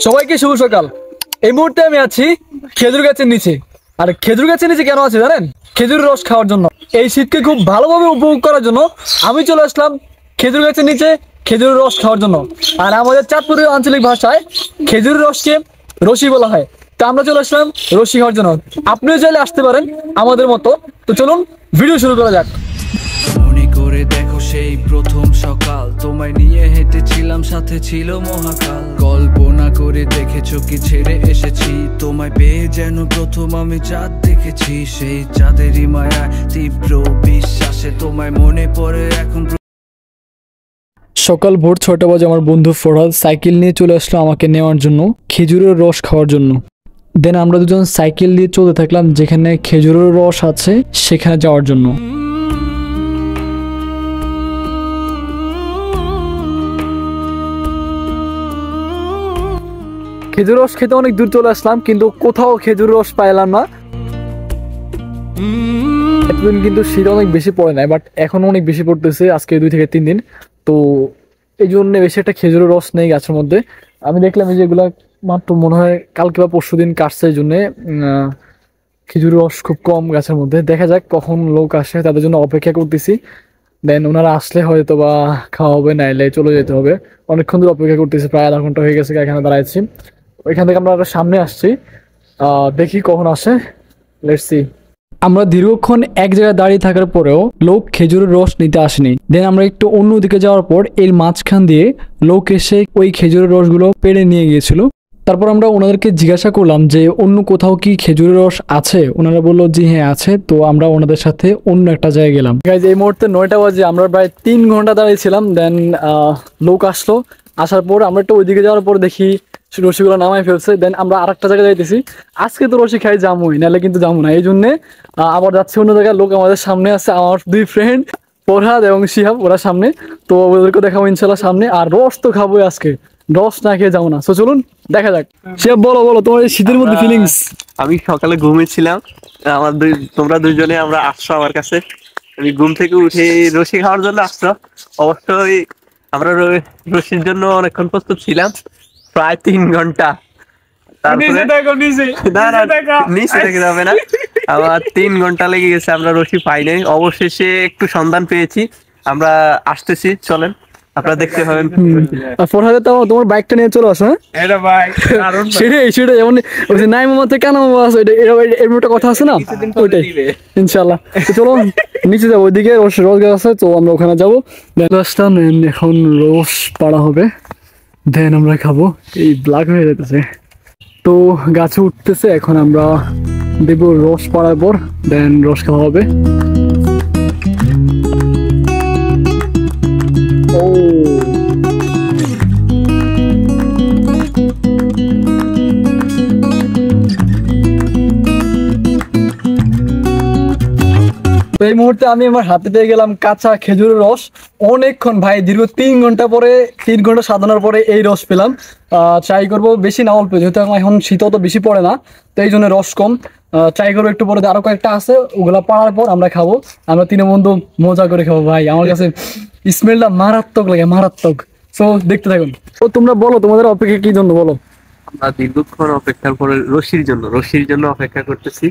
সবাইকে শুভ সকাল। এই মুহূর্তে আমি আছি খেজুর গাছের নিচে। আর খেজুর গাছের নিচে কেন আছে জানেন? খেজুরের রস খাওয়ার জন্য। এই শীতকে খুব ভালোভাবে উপভোগ করার জন্য আমি চলে আসলাম খেজুর গাছের নিচে খেজুরের রস খাওয়ার জন্য। আর আমাদের চাঁদপুরের আঞ্চলিক ভাষায় খেজুরের রসকে রসি বলা হয়। তা আমরা চলে আসলাম রসি খাওয়ার জন্য। আপনিও চাইলে আসতে পারেন আমাদের মতো। তো চলুন ভিডিও শুরু করা যাক। মনে করে দেখো সেই প্রথম সকাল, তোমায় নিয়ে হেঁটেছিলাম, সাথে ছিল মহাকাল। কল্পনা করে দেখেছো কি ছেড়ে এসেছি, তোমায় পেয়ে যেন প্রথম আমি চাঁদ দেখেছি। সেই চাঁদেরই মায়া তীব্র বিশ্বাসে তোমায় মনে পড়ে এখন। সকাল ভোর 6টা বাজে আমার বন্ধু ফরহাদ সাইকেল নিয়ে চলে আসলো আমাকে নেওয়ার জন্য খেজুরের রস খাওয়ার জন্য। দেন আমরা দুজন সাইকেল দিয়ে চলতে থাকলাম যেখানে খেজুরের রস আছে সেখানে যাওয়ার জন্য। খেজুর রস খেতে অনেক দূর চলে আসলাম, কিন্তু কোথাও খেজুর রস পাইলাম না। এতদিন কিন্তু শীত অনেক বেশি পড়ে নাই, বাট এখন অনেক বেশি পড়তেছে আজকে 2 থেকে 3 দিন। তো এই জন্য বেশি একটা খেজুরের রস নেই গাছের মধ্যে। আমি দেখলাম এই যেগুলা মাত্র মনে হয় কালকে বা পরশু দিন কাটছে, এই জন্যে খেজুরের রস খুব কম গাছের মধ্যে। দেখা যাক কখন লোক আসে, তাদের জন্য অপেক্ষা করতেছি। দেন ওনারা আসলে হয়তো বা খাওয়া হবে, নাইলে চলে যেতে হবে। অনেকক্ষণ ধরে অপেক্ষা করতেছি, প্রায় আধা ঘন্টা হয়ে গেছে এখানে দাঁড়াইছি। ওইখান থেকে আমরা সামনে আসছি, দেখি কখন আসে, লেটস সি। আমরা দীর্ঘক্ষণ এক জায়গায় দাঁড়িয়ে থাকার পরেও লোক খেজুরের রস নিতে আসেনি। দেন আমরা একটু অন্যদিকে যাওয়ার পর এর মাঝখান দিয়ে লোক এসে ওই খেজুরের রসগুলো পেড়ে নিয়ে গিয়েছিল। তারপর আমরা ওনাদেরকে জিজ্ঞাসা করলাম যে অন্য কোথাও কি খেজুরের রস আছে। ওনারা বললো যে হ্যাঁ আছে। তো আমরা ওনাদের সাথে অন্য একটা জায়গায় গেলাম। এই মুহূর্তে 9টা বাজে, আমরা প্রায় 3 ঘন্টা দাঁড়িয়েছিলাম। দেন লোক আসলো, আসার পর আমরা একটু ওইদিকে যাওয়ার পর দেখি রসিগুলো নামাই ফেলছে। দেন আমরা আরেকটা জায়গায় যাইতেছি। আজকে তো রসি খাই যামুই, নাহলে কিন্তু যাবো না। এই জন্যে আবার যাচ্ছি অন্য জায়গায়। লোক আমাদের সামনে আছে, আমার 2 ফ্রেন্ড ফরহাদ এবং শিহাব, ওরা সামনে। তো ওদেরকে দেখাবো ইনশাল্লাহ সামনে। আর রস তো খাবোই আজকে, রস না খেয়ে যাবো না। তো চলুন দেখা যাক। শিহাব বলো বলো তোমার এই শীতের মধ্যে ফিলিংস। আমি সকালে ঘুমিয়েছিলাম, তোমরা দুজনে আমরা আসছো আমার কাছে। আমি ঘুম থেকে উঠে রসি খাওয়ার জন্য আসছো। অবশ্যই আমরা রসির জন্য অনেকক্ষণ প্রস্তুত ছিলাম, প্রায় 3 ঘন্টা। নিচে থেকে যাবে না, আবার 3 ঘন্টা লেগে গেছে, আমরা রসি পাই নাই। অবশেষে একটু সন্ধান পেয়েছি, আমরা আসতেছি, চলেন আপনারা দেখতে পাবেন। ফরহাদে তো তোমার বাইকটা নিয়ে চলে আসো। এটা বাইক সেটাই সেটাই, যেমন ওই যে নাই মামাতে কেন মামা আছে, এরকম একটা কথা আছে না, ওইটাই ইনশাল্লাহ। তো চলো নিচে যাবো, ওইদিকে রস গাছ আছে, তো আমরা ওখানে যাবো। এখন রস পাড়া হবে, দেন আমরা খাবো। এই ব্ল্যাক হয়ে যেতেছে, তো গাছে উঠতেছে। এখন আমরা দেবো রস পাড়ার পর, দেন রস খাওয়া হবে। ও এই মুহূর্তে আমি আমার হাতে পেয়ে গেলাম কাঁচা খেজুরের রস। অনেকক্ষণ ভাই, দীর্ঘ 3 ঘন্টা পরে, 3 ঘন্টা সাধনার পরে এই রস পেলাম। ট্রাই করবো, বেশি না অল্প, যেহেতু এখন শীত তো বেশি পড়ে না, তো এই জন্য রস কম। ট্রাই করবো একটু পরে, আরো কয়েকটা আছে, ওগুলা পাড়ার পর আমরা খাবো। আমরা 3 বন্ধু মজা করে খাবো ভাই। আমার কাছে স্মেলটা মারাত্মক লাগে, মারাত্মক। সো দেখতে থাকুন। তো তোমরা বলো তোমাদের অপেক্ষা কি জন্য বলো। আমরা দীর্ঘক্ষণ অপেক্ষার পরে রশির জন্য অপেক্ষা করতেছি।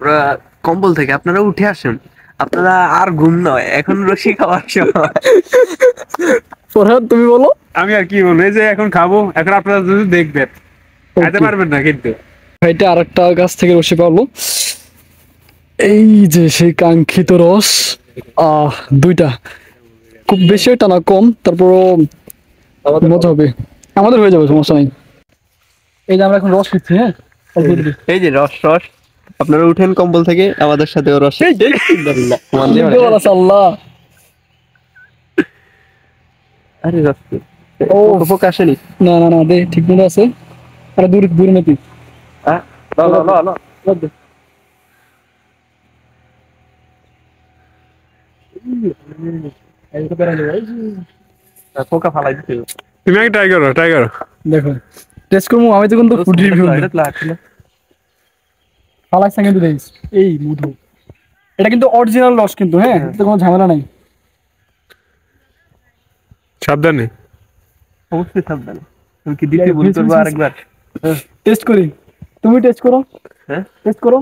ওরা কম্বল থেকে আপনারা উঠে আসুন, আপনারা আর ঘুম নয়, এখন রশি খাওয়ার সময়। ফরহাদ তুমি বলো। আমি আর কি বলবো, এই যে এখন খাবো, এখন আপনারা যদি দেখবেন, খাইতে পারবেন না কিন্তু। এটা আরেকটা গাছ থেকে রসি পাবো, এই যে সেই কাঙ্ক্ষিত রস। 2টা, খুব বেশি এটা না, কম, তারপরও মজা হবে। আমাদের হয়ে যাবে, সমস্যা নেই। এই যে আমরা এখন রস খাচ্ছি। হ্যাঁ, এই যে রস আপনারা উঠেন কম্বল থেকে, আমাদের সাথে রস। আল্লাহ, আরে রস ও ফোক আসেনি। না না না, দে ঠিক মতো আছে। আরে দূর দূর নাকি, ফোকা ফালাই দিতে। তুমি আগে ট্রাই করো দেখো টেস্ট করবো। আমি তো কিন্তু ফুড রিভিউ ফালাইছি কিন্তু দেখিস এই মধু, এটা কিন্তু অরিজিনাল রস কিন্তু। হ্যাঁ, এতে কোনো ঝামেলা নাই। সাবধানে, অবশ্যই সাবধানে। তুমি কি দিতে ভুল করবো আরেকবার? টেস্ট করি, তুমি টেস্ট করো, হ্যাঁ টেস্ট করো।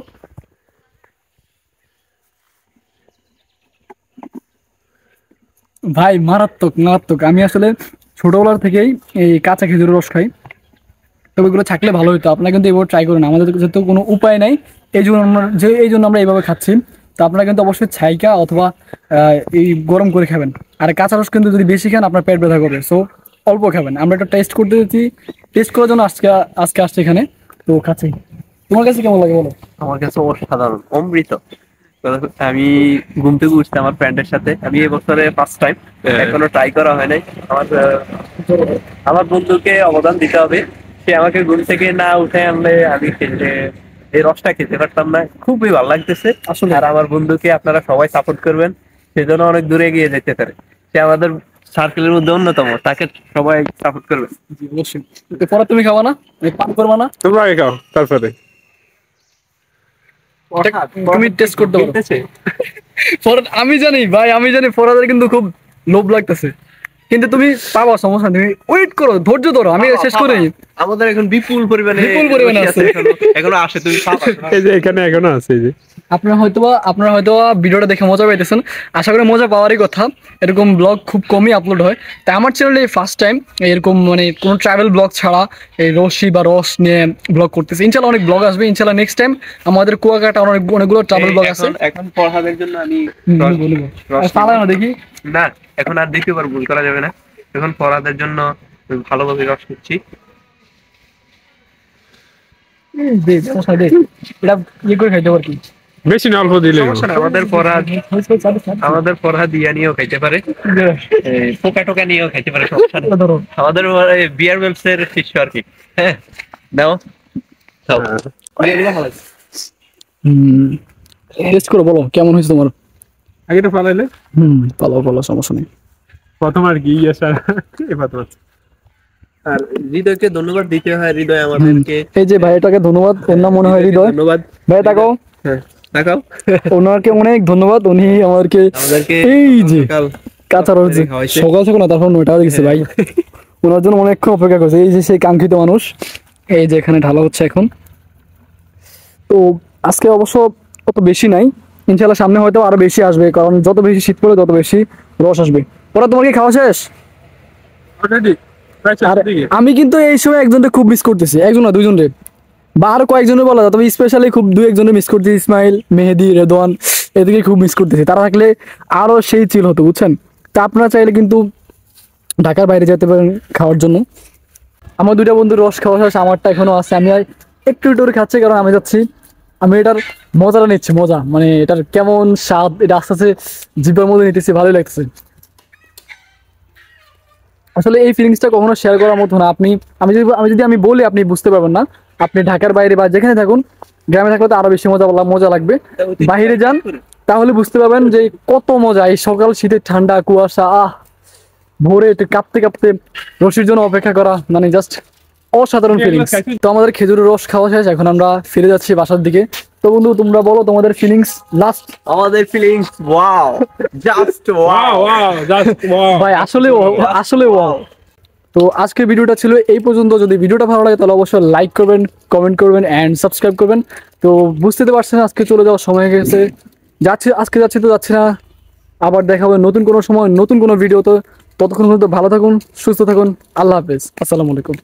ভাই মারাত্মক মারাত্মক। আমি আসলে ছোটবেলার থেকেই এই কাঁচা খেজুরের রস খাই, তবে এগুলো থাকলে ভালো হতো। আপনারা কিন্তু এবার ট্রাই করুন, আমাদের যেহেতু কোনো উপায় নাই এই জন্য আমরা এইভাবে খাচ্ছি। তো আপনারা কিন্তু অবশ্যই ছাইকা অথবা এই গরম করে খাবেন। আর কাঁচা রস কিন্তু যদি বেশি খান আপনার পেট ব্যথা করবে, সো অল্প খাবেন। আমরা একটা টেস্ট করতে দিচ্ছি, টেস্ট করার জন্য আজকে আসছে এখানে, তো খাচ্ছি। তোমার কাছে কেমন লাগে বলো? আমার কাছে অসাধারণ, অমৃত। আমি ঘুম থেকে উঠছি আমার ফ্রেন্ডের সাথে, আমি এই বছরে ফার্স্ট টাইম, এখনো ট্রাই করা হয় নাই। আমার বন্ধুকে অবদান দিতে হবে, সে আমাকে ঘুম থেকে না উঠে আনলে আমি এই রসটা খেতে পারতাম না। খুবই ভালো লাগতেছে আসলে। আর আমার বন্ধুকে আপনারা সবাই সাপোর্ট করবেন, সেজন্য অনেক দূরে এগিয়ে যেতে পারে। সে আমাদের সার্কেলের মধ্যে অন্যতম, তাকে সবাই সাপোর্ট করবে। জি অবশ্যই। তো পরে তুমি খাবা না, পান করবা না? তোমরা আগে খাও তারপরে। তুমি টেস্ট করতে পারো। আমি জানি ভাই, আমি জানি ফরাদের কিন্তু খুব লোভ লাগতেছে, কিন্তু তুমি পাবা, সমস্যা নেই। তুমি ওয়েট করো, ধৈর্য ধরো, আমি শেষ করি। আমাদের এখন বিপুল পরিমাণে আছে। এখনো আসে, তুমি পাবা। এই যে এখানে এখনো আছে, এই যে আপনারা হয়তো ভিডিওটা দেখে মজা পাইতেছেন, আশা করি মজা পাওয়ারই কথা। এরকম ব্লগ খুব কমই আপলোড হয়, তাই আমার চ্যানেলে ফার্স্ট টাইম এরকম মানে কোনো ট্রাভেল ব্লগ ছাড়া এই রশি বা রস নিয়ে ব্লগ করতেছি। ইনশাল্লাহ অনেক ব্লগ আসবে, ইনশাল্লাহ নেক্সট টাইম। আমাদের কুয়াকাটা অনেকগুলো ট্রাভেল ব্লগ আছে। এখন পড়াদের জন্য আমি দেখি না, এখন আর দ্বিতীয়বার ভুল করা যাবে না। এখন পড়াদের জন্য ভালোভাবে রস নিচ্ছি। এটা ইয়ে করে খাইতে পারি। বেশি না, অল্প দিলে সমস্যা নাই, আমাদের পড়া দিয়া নিয়েও খাইতে পারে, পোকা টোকা নিয়েও খাইতে পারে, সমস্যা নেই। আমাদের বিয়ার ওয়েলস এর শিষ্য আর কি। হ্যাঁ দাও টেস্ট করে বলো কেমন হয়েছে তোমার। আগে তো পালাইলে ভালো, সমস্যা নেই। প্রথম আর কি এবার আর হৃদয়কে ধন্যবাদ দিতে হয়, হৃদয় আমাদেরকে। এই যে ভাইটাকে ধন্যবাদ, ওর নাম মনে হয় হৃদয়। ধন্যবাদ ভাই, তাকাও তাকাও, ওনাকে অনেক ধন্যবাদ, উনি আমাদেরকে এই যে কাঁচা রস সকাল সকাল না, তারপর 9টা বেজে গেছে ভাই, ওনার জন্য অনেকক্ষণ অপেক্ষা করছে। এই যে সেই কাঙ্ক্ষিত মানুষ, এই যে এখানে ঢালা হচ্ছে এখন। তো আজকে অবশ্য অত বেশি নাই, ইনশাল্লাহ সামনে হয়তো আরো বেশি আসবে, কারণ যত বেশি শীত পড়ে তত বেশি রস আসবে। ওরা তোমার কি খাওয়া শেষ? আর আমি কিন্তু এই সময় একজনকে খুব মিস করতেছি, একজন না দুইজনরে, বা আরো কয়েকজনের বলা যায়, তবে স্পেশালি খুব দু একজনের মিস করতেছি। ইসমাইল, মেহেদি, রেদওয়ান, এদিকে খুব মিস করতেছি। তারা থাকলে আরো সেই চিল হতো, বুঝছেন। তা আপনারা চাইলে কিন্তু ঢাকার বাইরে যেতে পারেন খাওয়ার জন্য। আমার দুইটা বন্ধুর রস খাওয়া শেষ, আমারটা এখনো আছে। আমি একটু করে খাচ্ছি, কারণ আমি যাচ্ছি, আমি এটার মজাটা নিচ্ছি, মজা মানে এটার কেমন স্বাদ, এটা আস্তে আস্তে জিভের মধ্যে নিতেছি, ভালোই লাগতেছে। আসলে এই ফিলিংসটা কখনো শেয়ার করার মতো না। আমি বলি আপনি বুঝতে পারবেন না। আপনি ঢাকার বাইরে বা যেখানে থাকুন, গ্রামে থাকলে তো আরো বেশি মজা লাগবে। বাইরে যান, তাহলে বুঝতে পারবেন যে কত মজা। এই সকাল শীতের ঠান্ডা কুয়াশা, ভোরে কাঁপতে কাঁপতে রসির জন্য অপেক্ষা করা, মানে জাস্ট অসাধারণ ফিলিংস। তো আমাদের খেজুরের রস খাওয়া শেষ, এখন আমরা ফিরে যাচ্ছি বাসার দিকে। তো বন্ধু, তোমরা বলো তোমাদের ফিলিংস লাস্ট। আমাদের ফিলিংস ওয়াও, জাস্ট ওয়াও, ভাই আসলে ওয়াও। তো আজকের ভিডিওটা ছিল এই পর্যন্ত। যদি ভিডিওটা ভালো লাগে তাহলে অবশ্যই লাইক করবেন, কমেন্ট করবেন এন্ড সাবস্ক্রাইব করবেন। তো বুঝতে তো পারছেন আজকে চলে যাওয়ার সময় হয়ে গেছে, আজকে যাচ্ছি না, আবার দেখা হবে নতুন কোনো সময় নতুন কোনো ভিডিও। তো ততক্ষণ পর্যন্ত ভালো থাকুন, সুস্থ থাকুন, আল্লাহ হাফেজ, আসসালামু আলাইকুম।